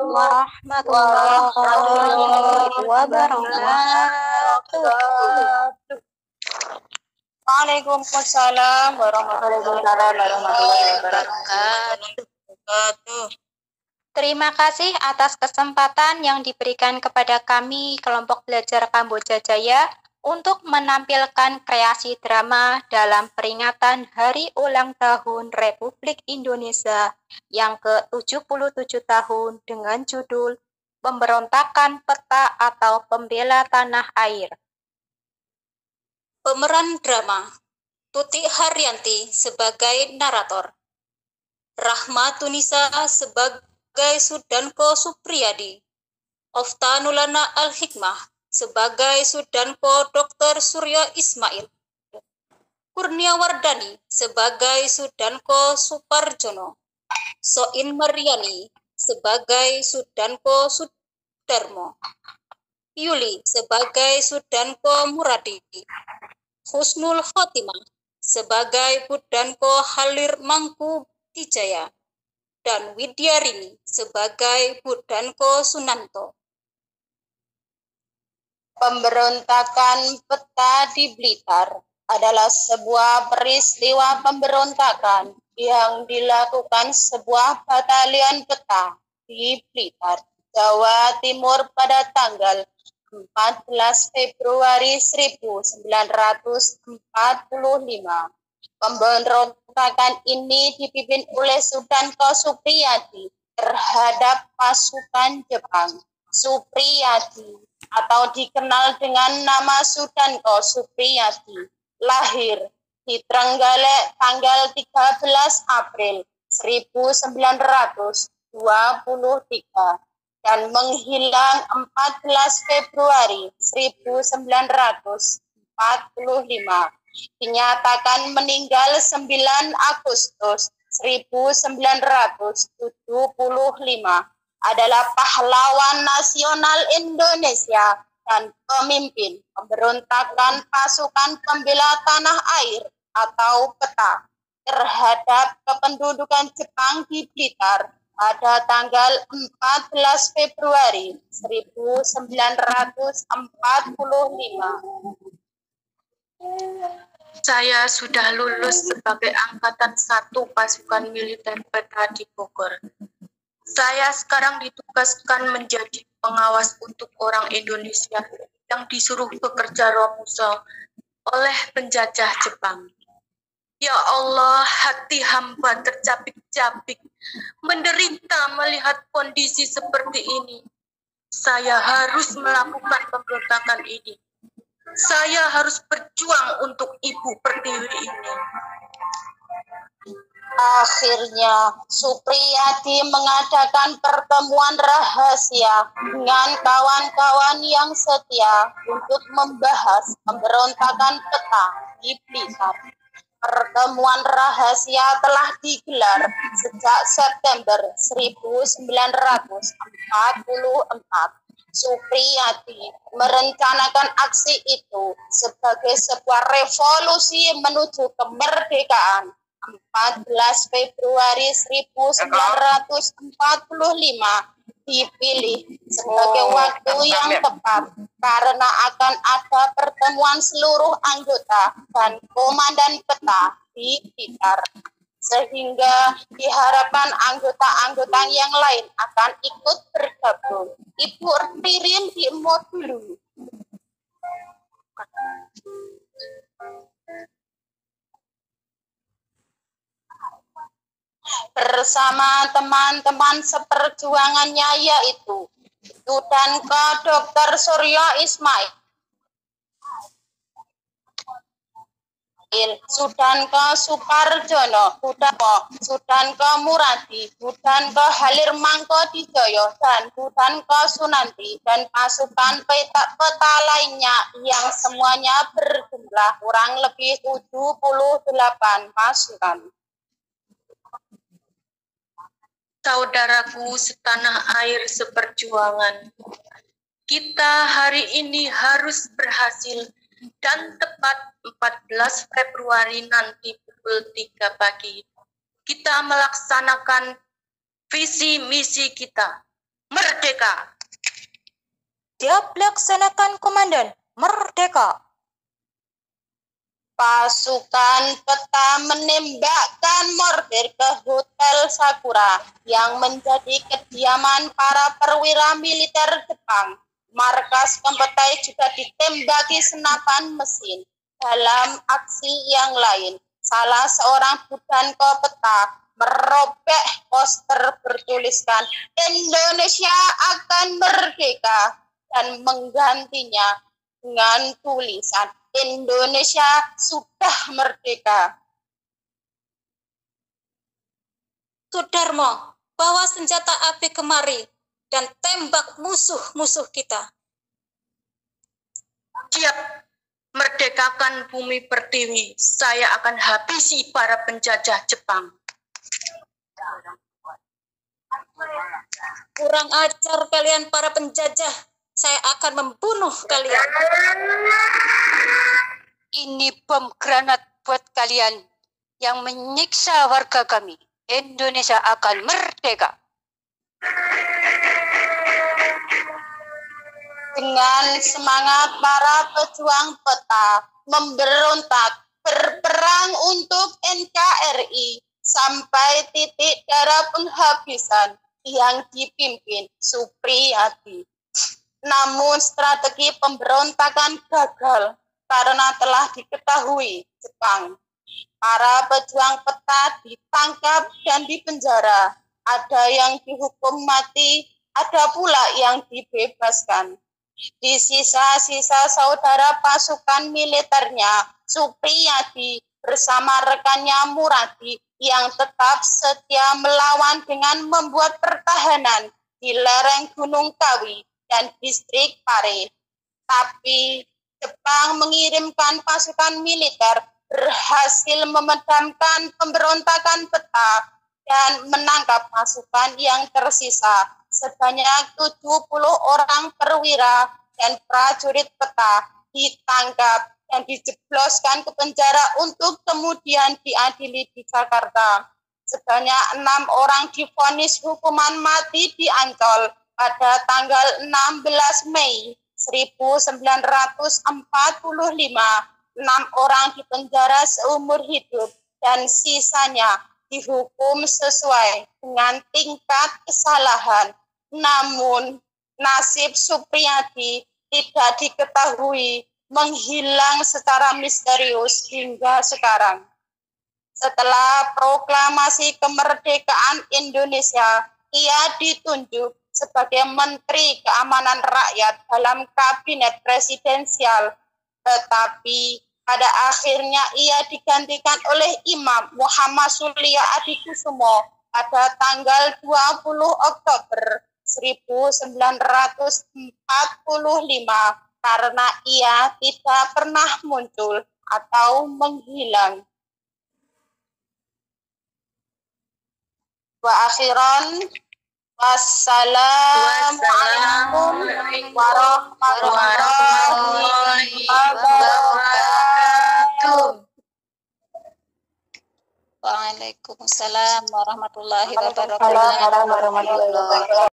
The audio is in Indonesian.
warahmatullahi wabarakatuh. Waalaikumsalam warahmatullahi wabarakatuh. Terima kasih atas kesempatan yang diberikan kepada kami kelompok belajar Kamboja Jaya untuk menampilkan kreasi drama dalam peringatan Hari Ulang Tahun Republik Indonesia yang ke-77 tahun dengan judul Pemberontakan Peta atau Pembela Tanah Air. Pemeran drama Tuti Haryanti sebagai narator, Rahma Tunisa sebagai Sudanko Supriyadi, Oftanulana Al-Hikmah sebagai Sudanko Dr. Suryo Ismail, Kurnia Wardani sebagai Sudanko Suparjono, Soin Mariani sebagai Sudanko Sudarmo, Yuli sebagai Sudanko Muradi, Husnul Khotimah sebagai Budanko Halir Mangku Dijaya, dan Widyarini sebagai Budanko Sunanto. Pemberontakan peta di Blitar adalah sebuah peristiwa pemberontakan yang dilakukan sebuah batalion peta di Blitar, Jawa Timur pada tanggal 14 Februari 1945. Pemberontakan ini dipimpin oleh Sudanko Supriyadi terhadap pasukan Jepang. Supriyadi atau dikenal dengan nama Sudanko Supriyadi lahir di Trenggalek tanggal 13 April 1923 dan menghilang 14 Februari 1945. Dinyatakan meninggal 9 Agustus 1975. Adalah pahlawan nasional Indonesia dan pemimpin pemberontakan pasukan pembela tanah air atau PETA terhadap kependudukan Jepang di Blitar pada tanggal 14 Februari 1945. Saya sudah lulus sebagai Angkatan 1 Pasukan Militer PETA di Bogor. Saya sekarang ditugaskan menjadi pengawas untuk orang Indonesia yang disuruh bekerja romuso oleh penjajah Jepang. Ya Allah, hati hamba tercapik-capik, menderita melihat kondisi seperti ini. Saya harus melakukan pemberontakan ini. Saya harus berjuang untuk Ibu Pertiwi ini. Akhirnya, Supriyadi mengadakan pertemuan rahasia dengan kawan-kawan yang setia untuk membahas pemberontakan PETA di Blitar. Pertemuan rahasia telah digelar sejak September 1944. Supriyadi merencanakan aksi itu sebagai sebuah revolusi menuju kemerdekaan. 14 Februari 1945 dipilih sebagai waktu yang tepat karena akan ada pertemuan seluruh anggota dan komandan PETA di Blitar, sehingga diharapkan anggota-anggota yang lain akan ikut bergabung. Ibu Ririn di dulu. Bersama teman-teman seperjuangannya yaitu Sudanko Dr. Suryo Ismail, Sudanko Suparjono, Sudanko Muradi, Sudanko Halir Mangko Dijaya, dan Sudanko Sunanti, dan pasukan PETA lainnya yang semuanya berjumlah kurang lebih 78 pasukan. Saudaraku setanah air seperjuangan, kita hari ini harus berhasil dan tepat 14 Februari nanti pukul 3 pagi kita melaksanakan visi misi kita. merdeka. Siap laksanakan, Komandan. Merdeka. Pasukan peta menembakkan mortir ke Hotel Sakura yang menjadi kediaman para perwira militer Jepang. Markas Kempetai juga ditembaki senapan mesin. Dalam aksi yang lain, salah seorang budanko peta merobek poster bertuliskan Indonesia akan merdeka dan menggantinya dengan tulisan Indonesia sudah merdeka. Sudarmo, bawa senjata api kemari dan tembak musuh-musuh kita. Siap, merdekakan bumi pertiwi. Saya akan habisi para penjajah Jepang. Kurang ajar kalian para penjajah. Saya akan membunuh kalian. Ini bom granat buat kalian yang menyiksa warga kami. Indonesia akan merdeka. Dengan semangat para pejuang peta memberontak berperang untuk NKRI sampai titik darah penghabisan yang dipimpin Supriyadi. Namun strategi pemberontakan gagal karena telah diketahui Jepang. Para pejuang peta ditangkap dan dipenjara. Ada yang dihukum mati, ada pula yang dibebaskan. Di sisa-sisa saudara pasukan militernya, Supriyadi bersama rekannya Muradi yang tetap setia melawan dengan membuat pertahanan di lereng Gunung Kawi dan distrik Pare. Tapi Jepang mengirimkan pasukan militer berhasil memedamkan pemberontakan peta dan menangkap pasukan yang tersisa sebanyak 70 orang perwira dan prajurit peta ditangkap dan dijebloskan ke penjara untuk kemudian diadili di Jakarta. Sebanyak 6 orang divonis hukuman mati di Ancol pada tanggal 16 Mei 1945. 6 orang dipenjara seumur hidup dan sisanya dihukum sesuai dengan tingkat kesalahan. Namun, nasib Supriyadi tidak diketahui, menghilang secara misterius hingga sekarang. Setelah proklamasi kemerdekaan Indonesia, ia ditunjuk sebagai Menteri Keamanan Rakyat dalam Kabinet Presidensial, tetapi pada akhirnya ia digantikan oleh Imam Muhammad Surya Adikusumo pada tanggal 20 Oktober 1945 karena ia tidak pernah muncul atau menghilang. Wa akhiran wassalamualaikum warahmatullahi wabarakatuh. Waalaikumsalam warahmatullahi wabarakatuh.